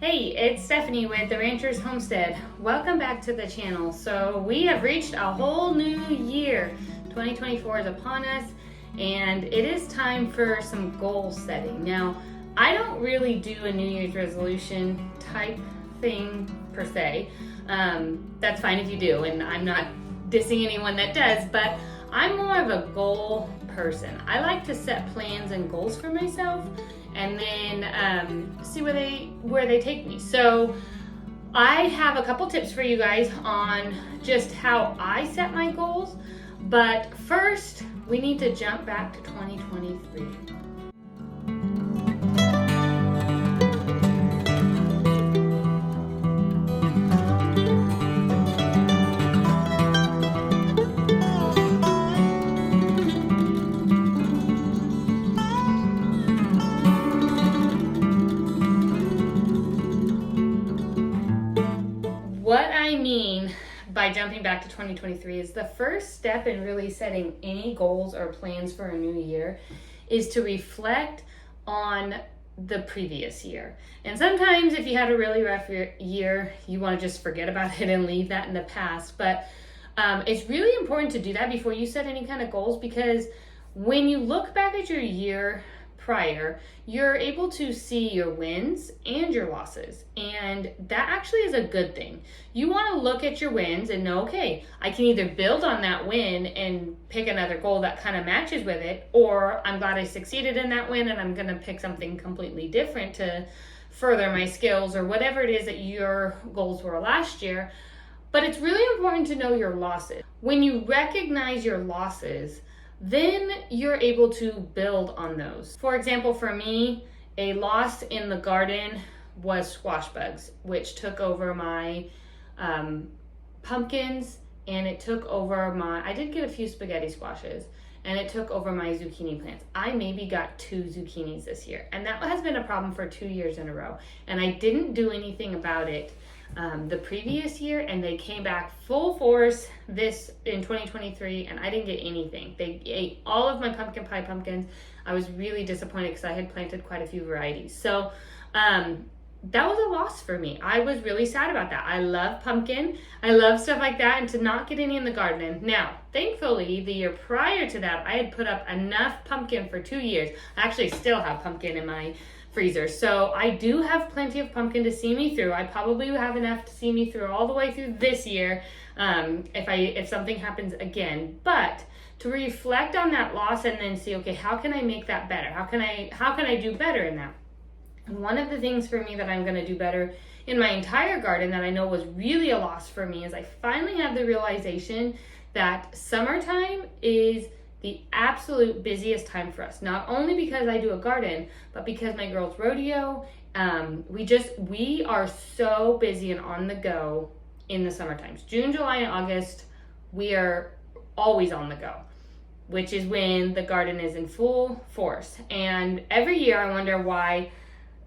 Hey, it's Stephanie with the Rancher's Homestead. Welcome back to the channel. So we have reached a whole new year. 2024 is upon us and it is time for some goal setting. Now, I don't really do a New Year's resolution type thing per se. That's fine if you do, and I'm not dissing anyone that does, but I'm more of a goal person. I like to set plans and goals for myself and then see where they take me. So I have a couple tips for you guys on just how I set my goals, but first we need to jump back to 2023. What I mean by jumping back to 2023 is the first step in really setting any goals or plans for a new year is to reflect on the previous year. And sometimes if you had a really rough year, you want to just forget about it and leave that in the past. But it's really important to do that before you set any kind of goals, because when you look back at your year prior, you're able to see your wins and your losses, and that actually is a good thing. You want to look at your wins and know, okay, I can either build on that win and pick another goal that kind of matches with it, or I'm glad I succeeded in that win and I'm going to pick something completely different to further my skills or whatever it is that your goals were last year. But it's really important to know your losses. When you recognize your losses, then you're able to build on those. For example, for me, a loss in the garden was squash bugs, which took over my pumpkins, and it took over I did get a few spaghetti squashes, and it took over my zucchini plants. I maybe got 2 zucchinis this year, and that has been a problem for 2 years in a row, and I didn't do anything about it the previous year, and they came back full force this in 2023, and I didn't get anything. They ate all of my pumpkin pie pumpkins. I was really disappointed because I had planted quite a few varieties. So that was a loss for me. I was really sad about that. I love pumpkin. I love stuff like that, and to not get any in the garden. Now, thankfully, the year prior to that, I had put up enough pumpkin for 2 years. I actually still have pumpkin in my freezer. So I do have plenty of pumpkin to see me through. I probably have enough to see me through all the way through this year if something happens again. But to reflect on that loss and then see, okay, how can I make that better? How can I do better in that? And one of the things for me that I'm going to do better in my entire garden that I know was really a loss for me is I finally had the realization that summertime is the absolute busiest time for us, not only because I do a garden, but because my girls rodeo. We are so busy and on the go in the summer times. June, July, and August, we are always on the go, which is when the garden is in full force. And every year I wonder why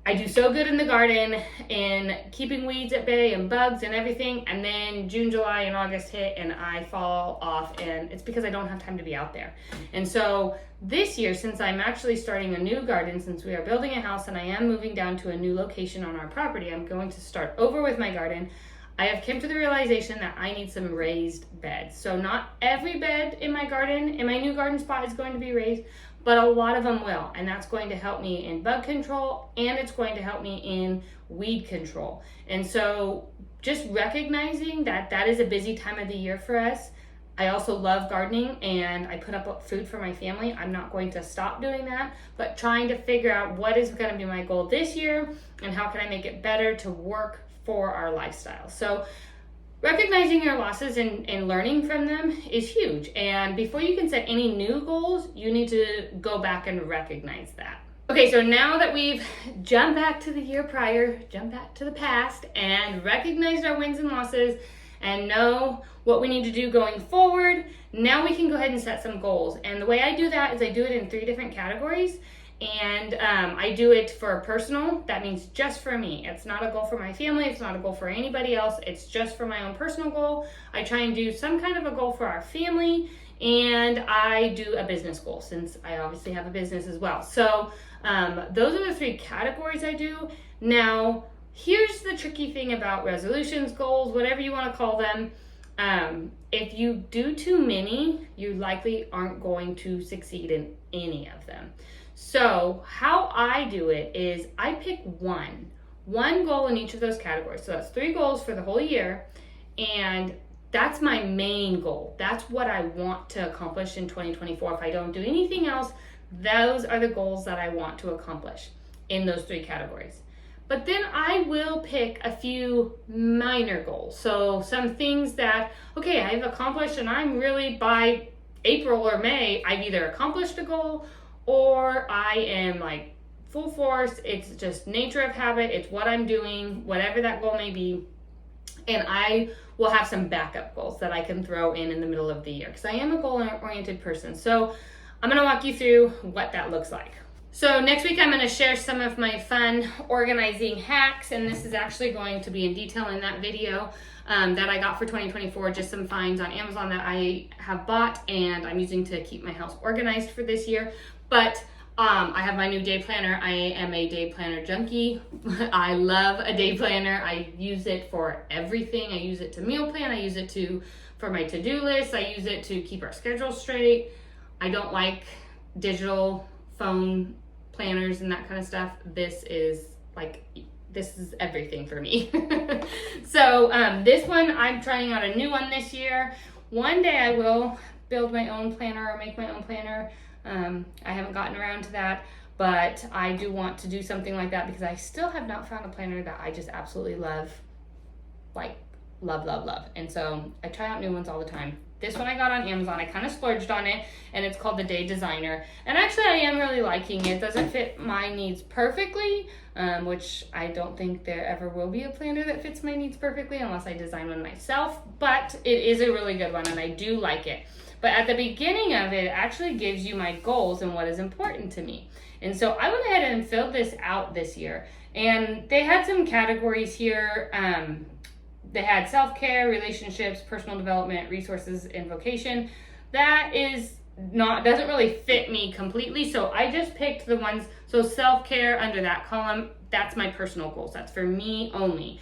I do so good in the garden in keeping weeds at bay and bugs and everything, and then June, July, and August hit and I fall off, and it's because I don't have time to be out there. And so this year, since I'm actually starting a new garden, since we are building a house and I am moving down to a new location on our property, I'm going to start over with my garden. I have come to the realization that I need some raised beds. So not every bed in my garden, in my new garden spot, is going to be raised, but a lot of them will, and that's going to help me in bug control, and it's going to help me in weed control. And so just recognizing that that is a busy time of the year for us. I also love gardening, and I put up food for my family. I'm not going to stop doing that, but trying to figure out what is going to be my goal this year and how can I make it better to work for our lifestyle. So recognizing your losses and learning from them is huge. And before you can set any new goals, you need to go back and recognize that. Okay, so now that we've jumped back to the year prior, jumped back to the past, and recognized our wins and losses, and know what we need to do going forward, now we can go ahead and set some goals. And the way I do that is I do it in 3 different categories. And I do it for personal. That means just for me. It's not a goal for my family. It's not a goal for anybody else. It's just for my own personal goal. I try and do some kind of a goal for our family, and I do a business goal since I obviously have a business as well. So those are the 3 categories I do. Now, here's the tricky thing about resolutions, goals, whatever you want to call them. If you do too many, you likely aren't going to succeed in any of them. So how I do it is I pick one goal in each of those categories. So that's 3 goals for the whole year. And that's my main goal. That's what I want to accomplish in 2024. If I don't do anything else, those are the goals that I want to accomplish in those 3 categories. But then I will pick a few minor goals. So some things that, okay, I've accomplished and I'm really by April or May, I've either accomplished a goal or I am like full force. It's just nature of habit. It's what I'm doing, whatever that goal may be. And I will have some backup goals that I can throw in the middle of the year because I am a goal-oriented person. So I'm going to walk you through what that looks like. So next week I'm going to share some of my fun organizing hacks, and this is actually going to be in detail in that video that I got for 2024, just some finds on Amazon that I have bought and I'm using to keep my house organized for this year. But I have my new day planner. I am a day planner junkie. I love a day planner. I use it for everything. I use it to meal plan. I use it for my to-do list. I use it to keep our schedule straight. I don't like digital phone planners and that kind of stuff. This is everything for me. So this one, I'm trying out a new one this year. One day I will build my own planner or make my own planner. I haven't gotten around to that, but I do want to do something like that because I still have not found a planner that I just absolutely love, like love. And so I try out new ones all the time. This one I got on Amazon. I kind of splurged on it, and it's called the Day Designer. And actually, I am really liking it. It doesn't fit my needs perfectly, which I don't think there ever will be a planner that fits my needs perfectly unless I design one myself. But it is a really good one, and I do like it. But at the beginning of it, it actually gives you my goals and what is important to me. And so I went ahead and filled this out this year. And they had some categories here. They had self-care, relationships, personal development, resources, and vocation. That doesn't really fit me completely. So I just picked the ones, so self-care under that column, that's my personal goals. That's for me only.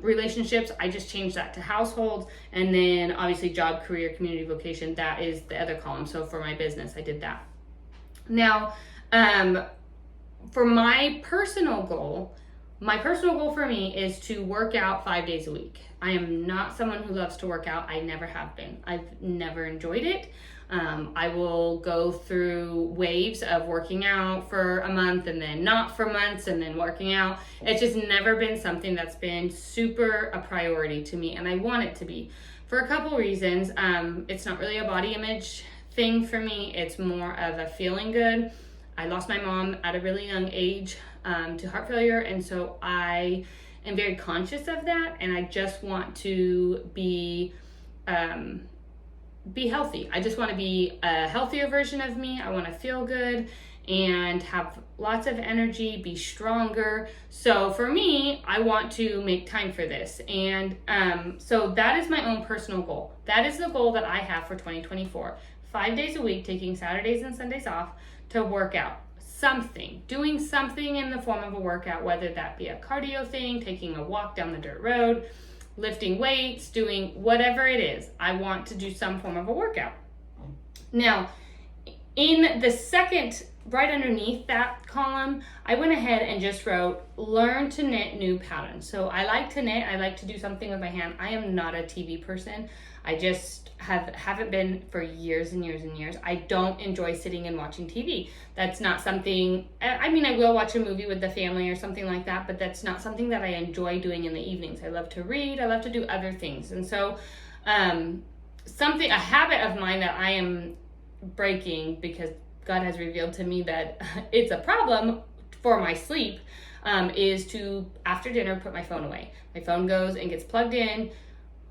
Relationships, I just changed that to households. And then obviously job, career, community, vocation, that is the other column. So for my business, I did that. Now, for my personal goal for me is to work out 5 days a week. I am not someone who loves to work out. I never have been. I've never enjoyed it. I will go through waves of working out for a month and then not for months and then working out. It's just never been something that's been super a priority to me, and I want it to be for a couple reasons. It's not really a body image thing for me. It's more of a feeling good. I lost my mom at a really young age to heart failure, and so I am very conscious of that, and I just want to be healthy. I just want to be a healthier version of me. I want to feel good and have lots of energy, be stronger. So for me, I want to make time for this. And so that is my own personal goal. That is the goal that I have for 2024. 5 days a week, taking Saturdays and Sundays off to work out. Doing something in the form of a workout, whether that be a cardio thing, taking a walk down the dirt road, lifting weights, doing whatever it is. I want to do some form of a workout. Now, in the second, right underneath that column, I went ahead and just wrote, learn to knit new patterns. So I like to knit. I like to do something with my hand. I am not a TV person. I just haven't been for years and years and years. I don't enjoy sitting and watching TV. That's not something, I mean, I will watch a movie with the family or something like that, but that's not something that I enjoy doing in the evenings. I love to read. I love to do other things. And so a habit of mine that I am breaking because God has revealed to me that it's a problem for my sleep is to, after dinner, put my phone away. My phone goes and gets plugged in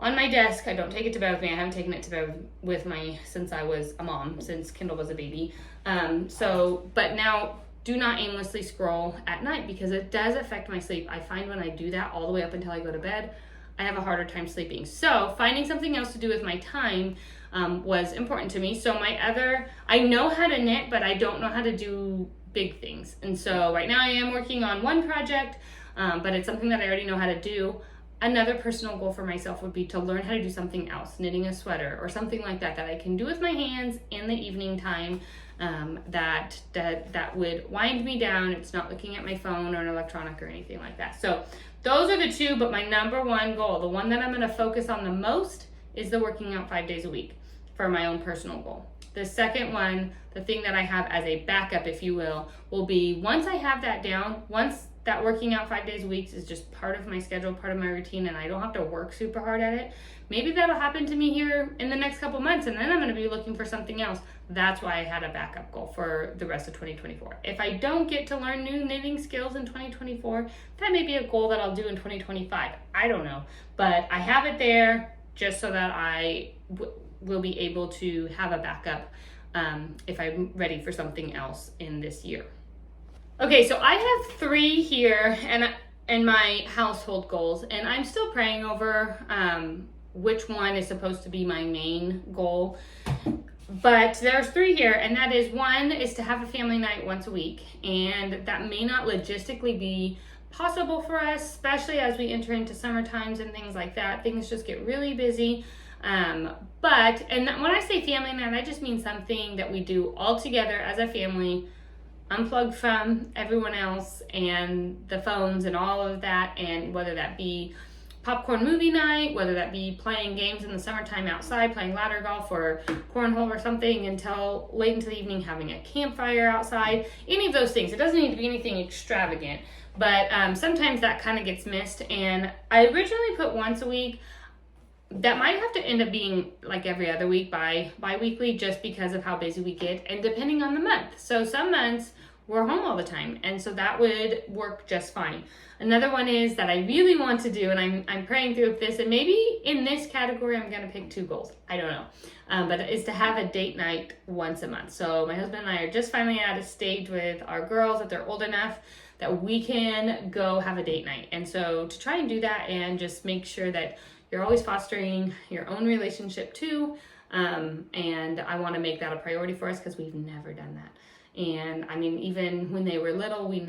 on my desk. I don't take it to bed with me. I haven't taken it to bed with me since I was a mom, since Kendall was a baby. But now do not aimlessly scroll at night because it does affect my sleep. I find when I do that all the way up until I go to bed, I have a harder time sleeping. So finding something else to do with my time was important to me. So I know how to knit, but I don't know how to do big things. And so right now I am working on one project but it's something that I already know how to do. Another personal goal for myself would be to learn how to do something else, knitting a sweater or something like that I can do with my hands in the evening time, that would wind me down. It's not looking at my phone or an electronic or anything like that. So those are the two, but my number one goal, the one that I'm going to focus on the most, is the working out 5 days a week for my own personal goal. The second one, the thing that I have as a backup, if you will be once I have that down, once that working out 5 days a week is just part of my schedule, part of my routine, and I don't have to work super hard at it, maybe that'll happen to me here in the next couple months, and then I'm going to be looking for something else. That's why I had a backup goal for the rest of 2024. If I don't get to learn new knitting skills in 2024, that may be a goal that I'll do in 2025. I don't know, but I have it there just so that I will be able to have a backup if I'm ready for something else in this year. Okay, so I have 3 here and my household goals, and I'm still praying over which one is supposed to be my main goal. But there's 3 here, and that is, 1 is to have a family night once a week, and that may not logistically be possible for us, especially as we enter into summer times and things like that. Things just get really busy. And when I say family night, I just mean something that we do all together as a family, unplugged from everyone else and the phones and all of that, and whether that be popcorn movie night, whether that be playing games in the summertime outside, playing ladder golf or cornhole or something until late into the evening, having a campfire outside, any of those things. It doesn't need to be anything extravagant, but sometimes that kind of gets missed. And I originally put once a week. That might have to end up being like every other week, bi-weekly, just because of how busy we get and depending on the month. So some months we're home all the time, and so that would work just fine. Another one is that I really want to do, and I'm praying through this, and maybe in this category I'm going to pick 2 goals. I don't know. But it's to have a date night once a month. So my husband and I are just finally at a stage with our girls that they're old enough that we can go have a date night. And so to try and do that and just make sure that you're always fostering your own relationship too. And I want to make that a priority for us because we've never done that. And I mean, even when they were little, we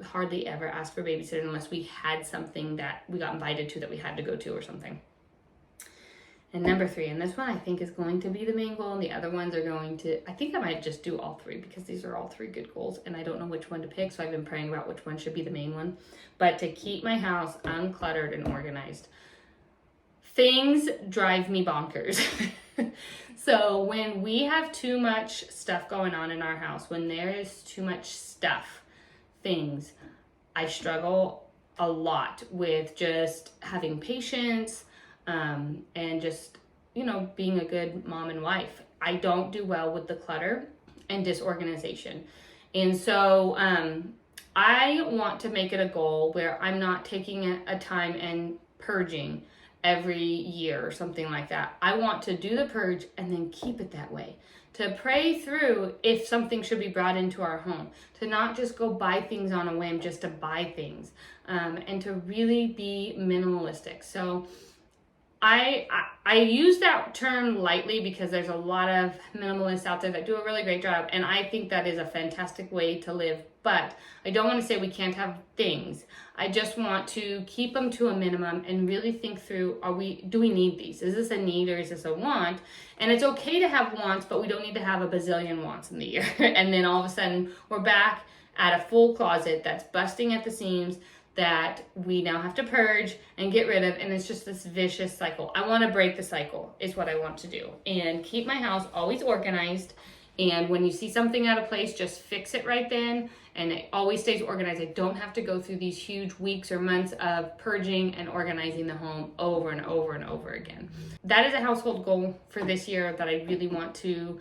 hardly ever asked for babysitter unless we had something that we got invited to that we had to go to or something. And number 3, and this one I think is going to be the main goal, and the other ones are I think I might just do all 3 because these are all 3 good goals and I don't know which one to pick, so I've been praying about which one should be the main one. But to keep my house uncluttered and organized. Things drive me bonkers. So when we have too much stuff going on in our house, when there is too much things, I struggle a lot with just having patience and just, being a good mom and wife. I don't do well with the clutter and disorganization. And so I want to make it a goal where I'm not taking a time and purging every year or something like that. I want to do the purge and then keep it that way. To pray through if something should be brought into our home. To not just go buy things on a whim just to buy things. And to really be minimalistic. So I use that term lightly because there's a lot of minimalists out there that do a really great job, and I think that is a fantastic way to live. But I don't want to say we can't have things. I just want to keep them to a minimum and really think through, do we need these? Is this a need or is this a want? And it's okay to have wants, but we don't need to have a bazillion wants in the year. And then all of a sudden we're back at a full closet that's busting at the seams, that we now have to purge and get rid of, and it's just this vicious cycle. I want to break the cycle is what I want to do, and keep my house always organized. And when you see something out of place, just fix it right then, and it always stays organized. I don't have to go through these huge weeks or months of purging and organizing the home over and over and over again. That is a household goal for this year that I really want to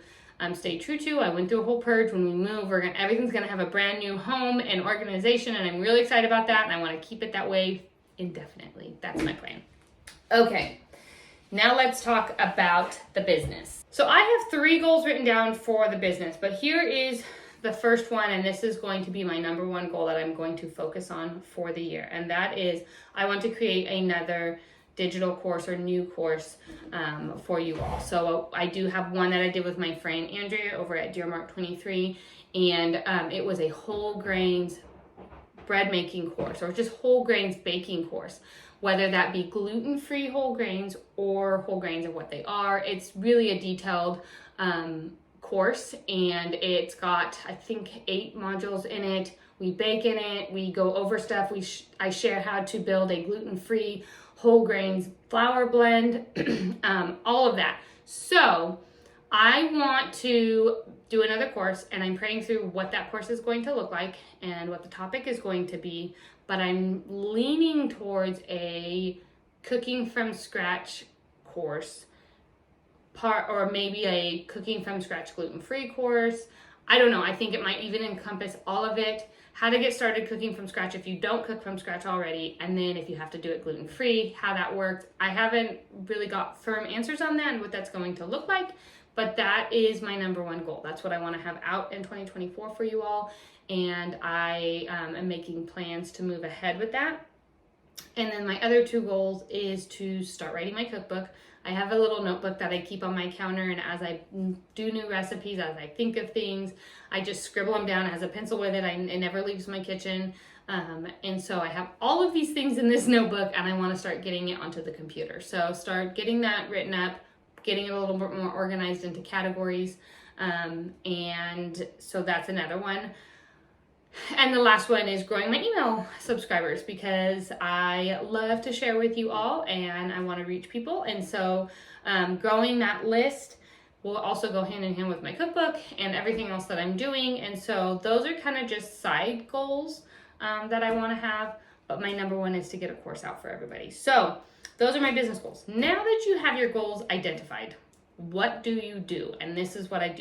stay true to. I went through a whole purge. When we move, everything's going to have a brand new home and organization, and I'm really excited about that, and I want to keep it that way indefinitely. That's my plan. Okay, now let's talk about the business. So I have 3 goals written down for the business, but here is the first one, and this is going to be my number 1 goal that I'm going to focus on for the year, and that is I want to create another digital course or new course for you all. So I do have one that I did with my friend Andrea over at Dearmark 23, and it was a whole grains bread making course or just whole grains baking course, whether that be gluten-free whole grains or whole grains and what they are. It's really a detailed course, and it's got, I think, 8 modules in it. We bake in it, we go over stuff, I share how to build a gluten-free whole grains flour blend, all of that. So I want to do another course, and I'm praying through what that course is going to look like and what the topic is going to be, but I'm leaning towards a cooking from scratch course, or maybe a cooking from scratch gluten-free course. I don't know. I think it might even encompass all of it. How to get started cooking from scratch if you don't cook from scratch already, and then if you have to do it gluten-free, how that works. I haven't really got firm answers on that and what that's going to look like, but that is my number one goal. That's what I want to have out in 2024 for you all, and I am making plans to move ahead with that. And then my other 2 goals is to start writing my cookbook. I have a little notebook that I keep on my counter, and as I do new recipes, as I think of things, I just scribble them down. It has a pencil with it. It never leaves my kitchen. And so I have all of these things in this notebook, and I want to start getting it onto the computer. So start getting that written up, getting it a little bit more organized into categories. And so that's another one. And the last one is growing my email subscribers, because I love to share with you all and I want to reach people. And so growing that list will also go hand in hand with my cookbook and everything else that I'm doing. And so those are kind of just side goals that I want to have. But my number one is to get a course out for everybody. So those are my business goals. Now that you have your goals identified, what do you do? And this is what I do.